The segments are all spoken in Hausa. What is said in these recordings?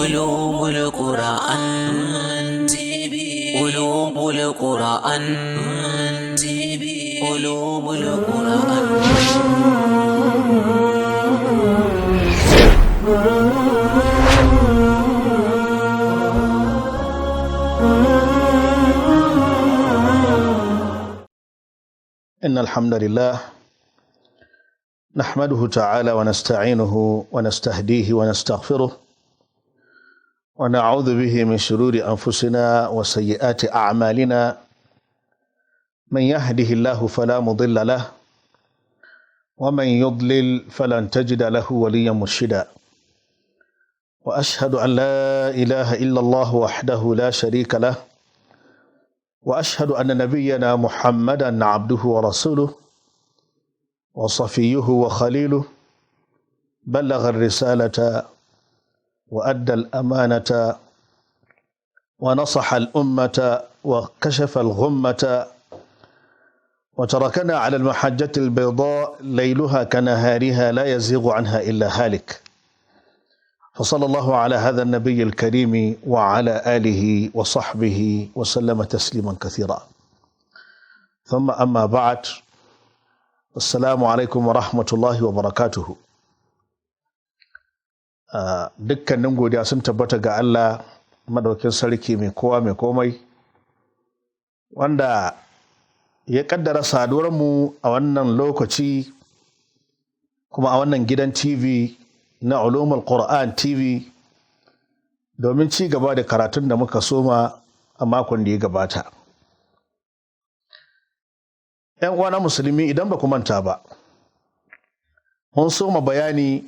Ulumul Qur'an TV. Ulumul Qur'an TV. Ulumul Qur'an. إن الحمد لله نحمده تعالى ونستعينه ونستهديه ونستغفره ونعوذ به من شرور أنفسنا وسيئات أعمالنا من يهده الله فلا مضل له ومن يضلل فلن تجد له وليا مرشدا وأشهد أن لا إله إلا الله وحده لا شريك له وأشهد أن نبينا محمدا عبده ورسوله وصفيه وخليله بلغ الرسالة وأدى الأمانة ونصح الأمة وكشف الغمة وتركنا على المحجة البيضاء ليلها كنهارها لا يزيغ عنها إلا هالك فصلى الله على هذا النبي الكريم وعلى آله وصحبه وسلم تسليما كثيرا ثم أما بعد السلام عليكم ورحمة الله وبركاته dukkanin godiya sun tabbata ga Allah madaukin sarki mai kowa mai komai wanda ya kaddara saduwar mu a wannan lokaci kuma a wannan gidan TV na Ulumul Qur'an TV domin ci gaba da karatun da muka soma a makon da ya gabata. ‘Yan uwana musulmi idan ba ku manta ba, mun soma bayani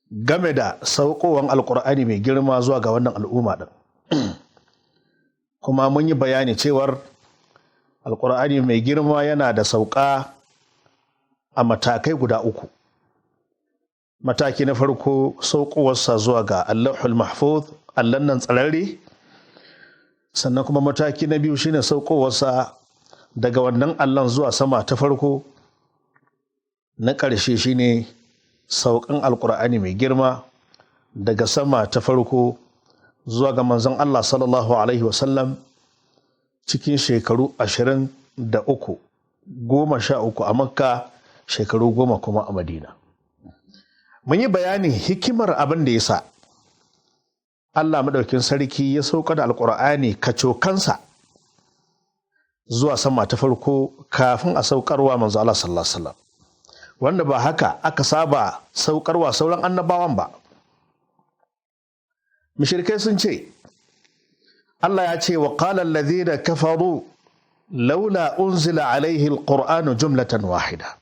game da saukowar Alƙur'ani mai girma zuwa ga wannan al'umma ɗin. Kuma mun yi bayani cewar Alƙur'ani mai girma yana da sauka a matakai guda uku. Mataki na farko saukowarsa zuwa ga Allahul Mahfuz, Allahn nan tsararre, sannan kuma mataki na biyu shine saukowarsa daga wannan Allahn zuwa sama ta farko, na ƙarshe shine saukan Alƙur'ani mai girma daga sama ta farko zuwa ga manzon Allah sallallahu alaihi wasallam cikin shekaru 23, 13 a Makka, shekaru 10 kuma a Madina. Mun yi bayanin hikimar abin da ya sa Allah madaukin sarki ya sauka da Alƙur'ani kacokansa zuwa sama ta farko kafin a saukarwa manzo Allah sallallahu alaihi wasallam, wanda ba haka aka saba saukarwa sauran annabawan ba. Mushrikai sun ce, Allah ya ce wa qala alladhina kafaru laula unzila alaihi alqur'anu jumlatan wahida.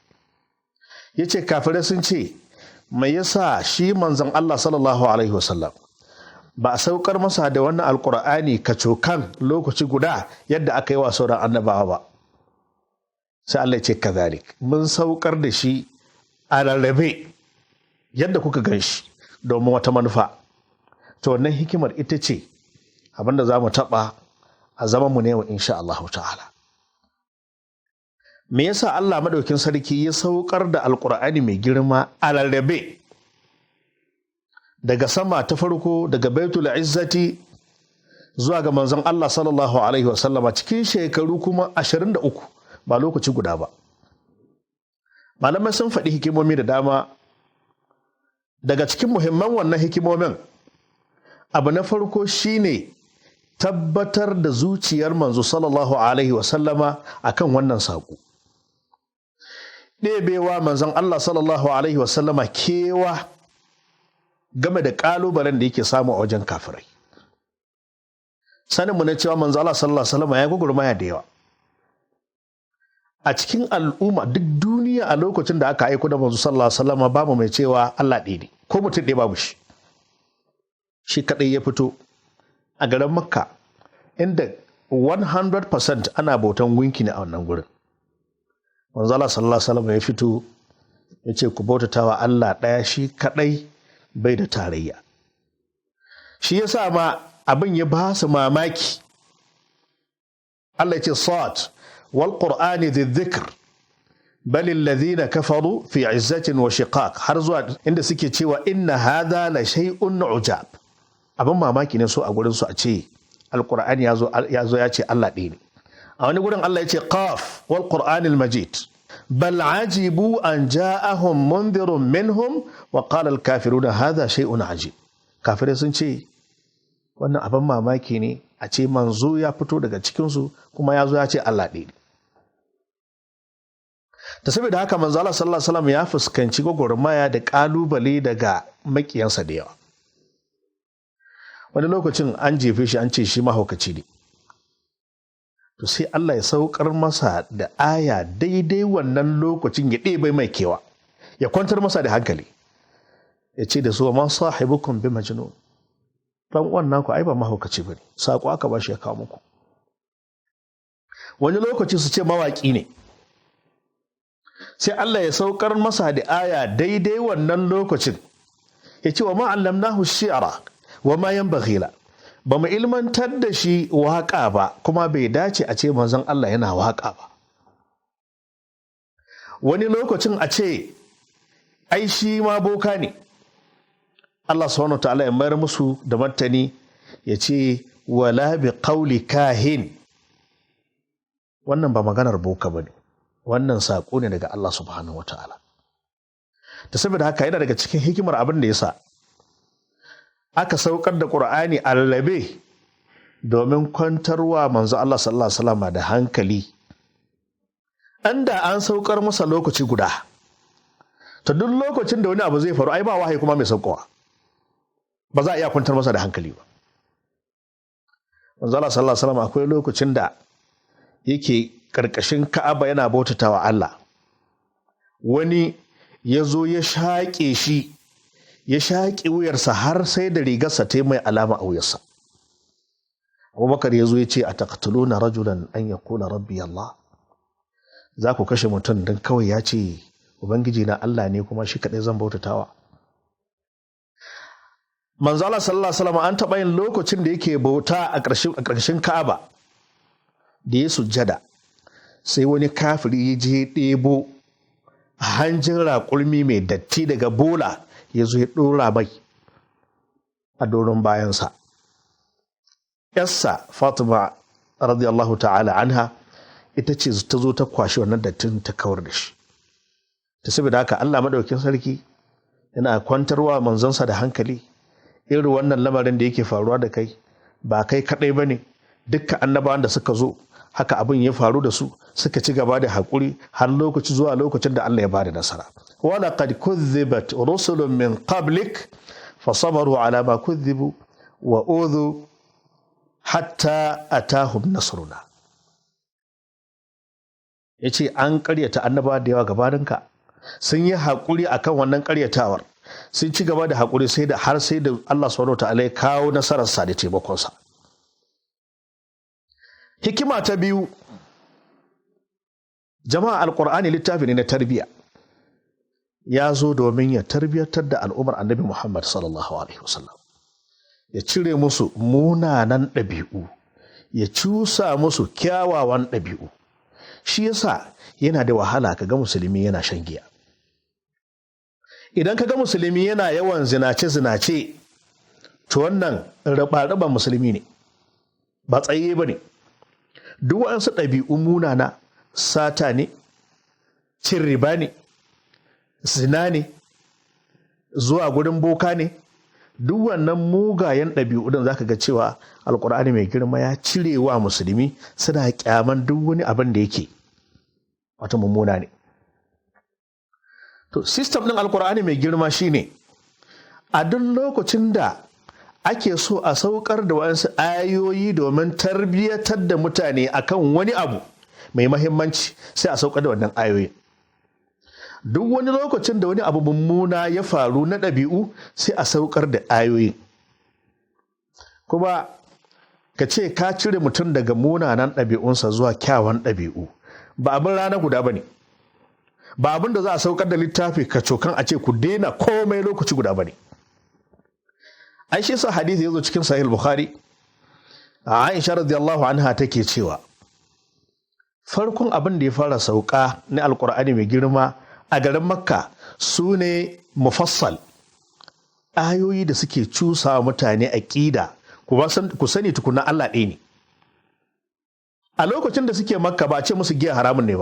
Yace kafirai sun ce, mai yasa shi manzon Allah sallallahu alaihi wasallam ba a saukar masa da wannan alqur'ani kacokan lokaci guda yadda aka yi wa sauran annabawa ba. Sai Allah ya ce kazalik, mun saukar da shi a rarrabe yadda kuka gan shi domin wata manufa. To wannan hikimar ita ce abinda za mu taɓa a zamanmu ne wa insha Allah ta'ala. Me yasa Allah madaukin sarki ya saukar da alqur'ani mai girma a rarrabe daga sama ta farko, daga baitul izzati zuwa ga manzon Allah sallallahu alaihi wasallama cikin shekaru kuma 23, ba lokaci guda ba? Malamai sun faɗi hikimomi da dama. Daga cikin muhimman wannan hikimomin, abu na farko shine tabbatar da zuciyar manzo sallallahu alaihi wasallama akan wannan saƙo. Ɗebewa manzon Allah sallallahu alaihi wasallama kewa game da ƙalubalen da yake samu a wajen kafirai. Saninmu na cewa manzon Allah sallallahu alaihi wasallama ya gugurmaya da yawa a cikin al'umma duk duniya. A lokacin da aka aiko da manzo sallallahu alaihi wasallama babu mai cewa Allah ɗaya ne, ko mutum ɗaya babu shi. Shi kaɗai ya fito a garin Makka inda 100% ana bautan gunki ne a wannan gurin. Manzo Allah sallallahu alaihi wasallam ya fito ya ce ku bautatawa Allah ɗaya shi kaɗai bai da tarayya. Shi yasa ma abin ya ba su mamaki. Allah ya ce Sad wal Qur'ani dhi dhikr bal alladhina kafaru fi izzatin wa shiqaq, har zuwa inda suke cewa inna hadha la shay'un ujab. abin mamaki ne so a gurin su a ce alqur'ani ya zo ya ce Allah ɗaya ne. A wani gurin Allah ya ce qaf wal qur'anil majid bal ajibu an ja'ahum mundirun minhum wa qala al kafiruna hadha shay'un ajib. Kafirai sun ce wannan abin mamaki ne a ce manzo ya fito daga cikin su kuma ya zo ya ce Allah ɗaya ne. Ta saboda haka manzo Allah sallallahu alaihi wasallam ya fuskanci gwagwarmaya da kalubale daga makiyansa da yawa. Wani lokacin an jefe shi an ce shi mahaukaci ne, to sai Allah ya saukar masa da aya daidai wannan lokacin ya ɗebe mai kewa, ya kwantar masa da hankali, ya ce da su ma sahibukum bi majnun, dan wannan ku ai ba mahaukaci bane, sako aka bashi ya kawo muku. Wani lokaci su ce mawaki ne, sai Allah ya saukar masa da aya daidai wannan lokacin, ya ce wa ma allamnahu shi'ra wa ma yanbaghi la, ba mu ilmantar da shi waƙa ba kuma bai dace a ce manzon Allah yana waƙa ba. Wani lokacin a ce ai shi ma boka ne, Allah subhanahu ta'ala ya mayar musu da martani ya ce wala bi qawli kahin, wannan ba maganar boka bane, wannan saƙo ne daga Allah subhanahu wata'ala. Ta saboda haka yana daga cikin hikimar abin da yasa aka saukar da Qur'ani a rarrabe domin kwantarwa manzo Allah sallallahu alaihi wasallam da hankali. Anda an saukar masa lokaci guda, to duk lokacin da wani abu zai faru ai ba wahayi kuma mai saukowa, ba za a iya kwantar masa da hankali ba. Manzo Allah sallallahu alaihi wasallam akwai lokacin da yake karkashin Ka'aba yana bautatawa Allah, wani ya zo ya shaƙe shi, ya shaƙi wuyarsa har sai da rigarsa ta mai alama a wuyarsa. Abubakar ya zo ya ce a taqtuluna rajulan an yaqula rabbi Allah, za ku kashe mutum don kawai ya ce ubangiji na Allah ne kuma shi kaɗai zan bautatawa. Manzo Allah sallallahu alaihi wasallam an taɓa yin lokacin da yake bauta a ƙarshen Ka'aba da ya sujjada, sai wani kafiri ya je ɗebo hanjin raƙulmi mai datti daga bola ya zo ya ɗora mai a doron bayansa. Yarsa Fatima radiyallahu ta'ala anha ita ce ta zo ta kwashi wannan dattin ta kawar da shi. Ta saboda haka Allah madaukakin sarki yana kwantarwa manzonsa da hankali, irin wannan lamarin da yake faruwa da kai ba kai kaɗai ba ne, dukkan annabawan da suka zo haka abin ya faru da su, suka ci gaba da haƙuri har lokaci zuwa lokacin da Allah ya bada nasara. Wala qad kuzzibat rusulun min qablik fasabaru ala ma kuzzibu wa udhu hatta atahum nasruna. Yace an ƙaryata annabawa da yawa gabaninka, sun yi haƙuri akan wannan ƙaryatawar, sun ci gaba da haƙuri sai da Allah subhanahu wa ta'ala ya kawo nasararsa da taimakonsa. Hikima ta biyu, jama'a alƙur'ani littafi ne na tarbiyya, ya zo domin ya tarbiyatar da al'ummar annabi Muhammad sallallahu alaihi wasallam, ya cire musu munanan ɗabi'u, ya cusa musu kyawawan ɗabi'u. Shi yasa yana da wahala ka ga musulmi yana shan giya. Idan ka ga musulmi yana yawan zinace-zinace, to wannan raba-raban musulmi ne, ba tsaye ba ne. Duk waɗansu ɗabi'un munana, sata ne, cin riba ne, zina ne, zuwa gurin boka ne, duk wannan mugayen ɗabi'u ɗin zaka ga cewa alƙur'ani mai girma ya cire wa musulmi, suna ƙyaman duk wani abin da yake wata mummuna ne. To system ɗin alƙur'ani mai girma shine a duk lokacin da ake so a saukar da waɗansu ayoyi domin tarbiyyatar da mutane akan wani abu mai mahimmanci, sai a saukar da wannan ayoyi. Duk wani lokacin da wani abu mummuna ya faru na ɗabi'u, sai a saukar da ayoyi. Kuma ka ce ka cire mutum daga munanan ɗabi'unsa zuwa kyawawan ɗabi'u, ba abin rana guda ba ne, ba abin da za a saukar da littafi ka cokan a ce ku daina komai lokaci guda ba ne. Ai shi sa hadisi yazo cikin sahih Bukhari, Aisha radiyallahu anha take cewa farkon abin da ya fara sauka na alqur'ani mai girma a garin Makka sune mufassal, ayoyi da suke cusa mutane aqida ku sani tukuna Allah ɗaya ne. A lokacin da suke Makka ba ce musu giya haramun ne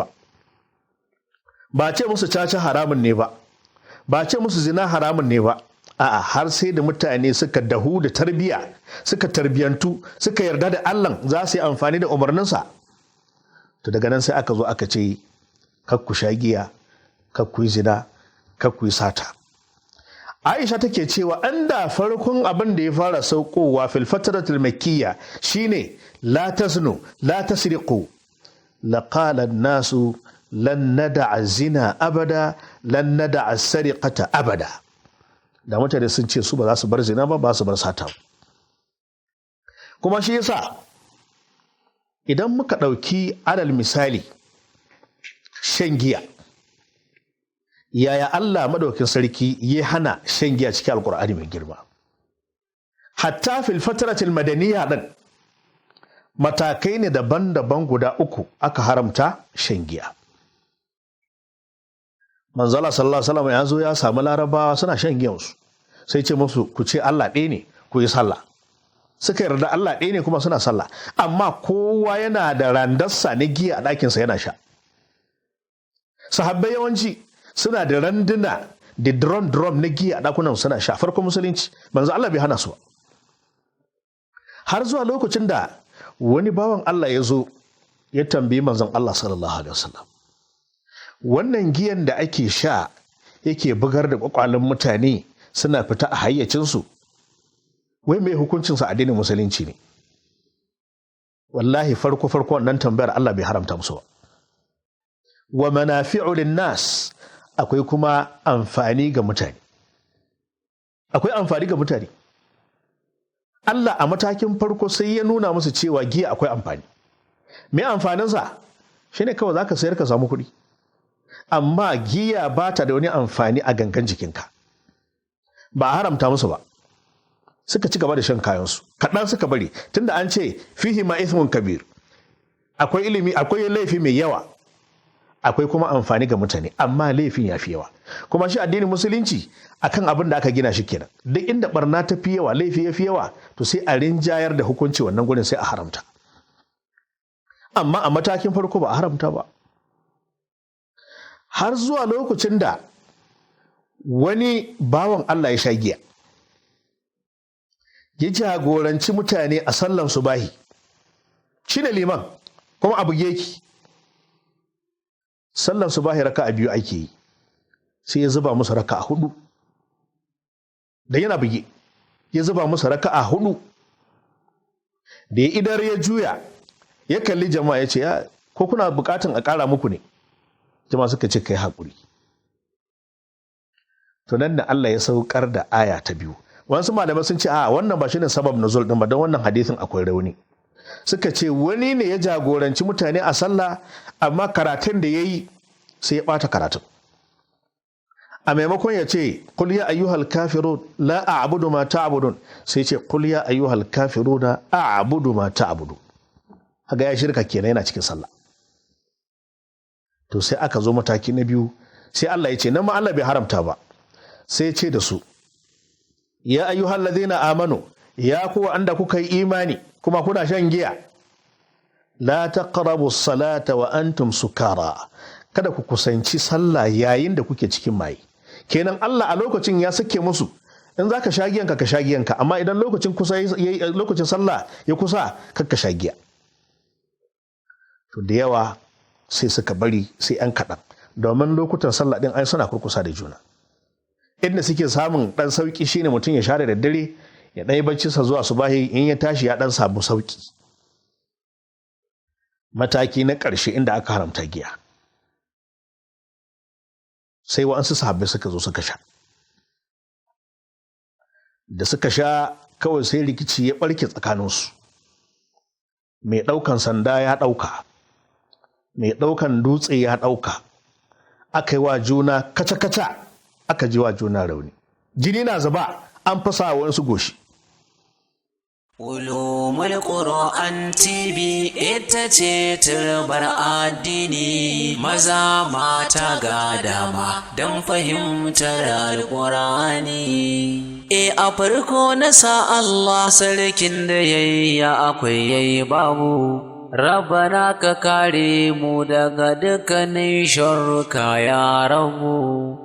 ba ce musu caca haramun ne ba ce musu zina haramun ne ba. A'a, har sai da mutane suka dahu da tarbiya, suka tarbiyantu, suka yarda da Allah za su yi amfani da umarninsa. To daga nan sai aka zo aka ce kakku sha giya, kakku yi zina, kakku yi sata. Aisha take cewa an da farkon abin da ya fara saukowa fil fatratul makkiyya shine la tasnu la tasriqu laqala an-nasu lan nada'a zina abada lan nada'a sariqata abada. Da mutane sun ce su ba za su bar zina ba su bar sata. Kuma shi yasa idan muka ɗauki alal misali shan giya, yaya Allah madaukin sarki ya hana shan giya cikin alkur'ani mai girma? Hatta fil fatratil madaniyya din matakai ne daban-daban guda 3 aka haramta shan giya. Manzala sallallahu alaihi wasallam ya zo ya samu larabawa suna shan giyansu, sai ce musu ku ce Allah ɗaya ne ku yi sallah. Suka yarda Allah ɗaya ne kuma suna sallah, amma kowa yana da randarsa na giya a ɗakinsa yana sha. Sahabbai yawanci suna da randuna da drum na giya a ɗakunan suna sha. Farkon musulunci manzo Allah bai hana su ba, har zuwa lokacin da wani bawan Allah ya zo ya tambayi manzon Allah sallallahu alaihi wasallam, wannan giyan da ake sha yake bugar da kwakwalen mutane suna fita a hayyacinsu, wai mai hukuncinsa addinin musulunci ne? Wallahi farko wannan tambayar Allah bai haramta musu ba. Wa manafi'u linnas, akwai kuma amfani ga mutane. Akwai amfani ga mutane. Allah a matakin farko sai ya nuna musu cewa giya akwai amfani. Me amfaninsa? Shine kawai zaka sayar ka samu kuɗi. Amma giya ba ta da wani amfani a gangan jikinka. Ba a haramta musu ba, suka ci gaba da shan kayansu. Kaɗan suka bari, tunda an ce fihi ma ithmun kabir, akwai ilimi, akwai laifi mai yawa, akwai kuma amfani ga mutane, amma laifin ya fi yawa. Kuma shi addinin musulunci akan abin da aka gina shi kenan, duk inda barna ta fi yawa, laifi ya fi yawa, to sai a rinjayar da hukunci wannan gurin sai a haramta. Amma a matakin farko ba a haramta ba, har zuwa lokacin da wani bawan Allah ya sha giya, ya jagoranci mutane a sallan subahi, shi ne liman kuma abu yake. Sallan subahi raka'a 2 ake yi, sai ya zuba musu raka'a 4, da yana buge ya zuba musu raka'a 4. Da ya idar ya juya ya kalli jama'a ya ce, ko kuna bukatun a ƙara muku ne? Jama'a suka ce kai haƙuri. To nan da Allah ya saukar da aya ta 2. Wasu malamai sun ce wannan ba shine sabab nuzul din ba, don wannan hadisin akwai rauni. Suka ce wani ne ya jagoranci mutane a sallah, amma karatun da yayi sai ya bata karatun. A maimakon ya ce qul ya ayyuhal kafirun la a'budu ma ta'budun, sai ya ce qul ya ayyuhal kafiruna a'budu ma ta'budu. Haga ya shirka kenan yana cikin sallah. To sai aka zo mataki na 2, sai Allah ya ce nan ma Allah bai haramta ba, sai ce da su ya ayyuhal ladhina amanu, ya ku wanda kuka yi imani kuma kuna shan giya, la taqrabu salata wa antum sukara, kada ku kusanci sallah yayin da kuke cikin maye. Kenan Allah a lokacin ya sake musu, in zaka sha giyanka ka sha giyanka, amma idan lokacin sallah ya kusa kakka sha giya. To da yawa sai suka bari, sai an kaɗan, domin lokutan sallah ɗin ai suna kurkusa da juna. Inda suke samun ɗan sauƙi shine mutum ya share da dare, ya ɗan yi baccinsa zuwa subahi, in ya tashi ya ɗan samu sauƙi. Mataki na ƙarshe inda aka haramta giya, sai wa'ansu sahabbai suka zo suka sha. Da suka sha kawai sai rikici ya ɓarke tsakaninsu. Mai ɗaukan sanda ya ɗauka, mai ɗaukan dutse ya ɗauka, aka yi wa juna kaca-kaca, aka ji wa juna rauni, jini na zuba, an fasa wa wasu goshi. Ulumul Qur'an TV ita ce turbar addini, maza mata ga dama don fahimtar Alƙur'ani. A farko na sa Allah sarkin da yayya akwai yayi babu, Rabbana ka kare mu daga dukkanin sharruka ya rabu.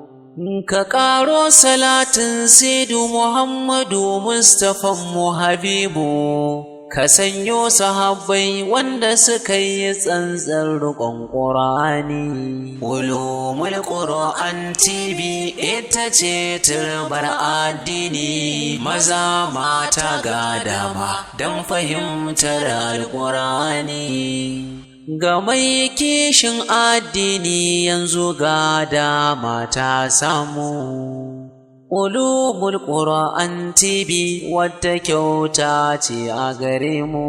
Ka ƙaro salatin Saidu Muhammadu Mustapha mu Habibu, ka sanyo sahabbai wanda suka yi tsantsar riƙon Qur'ani. Ulumul Qur'an TV ita ce turbar addini, maza mata ga dama don fahimtar Alƙur'ani. Ga mai kishin addini yanzu ga dama ta samu. Ulumul Qur'an TV wata kyauta ce a gare mu.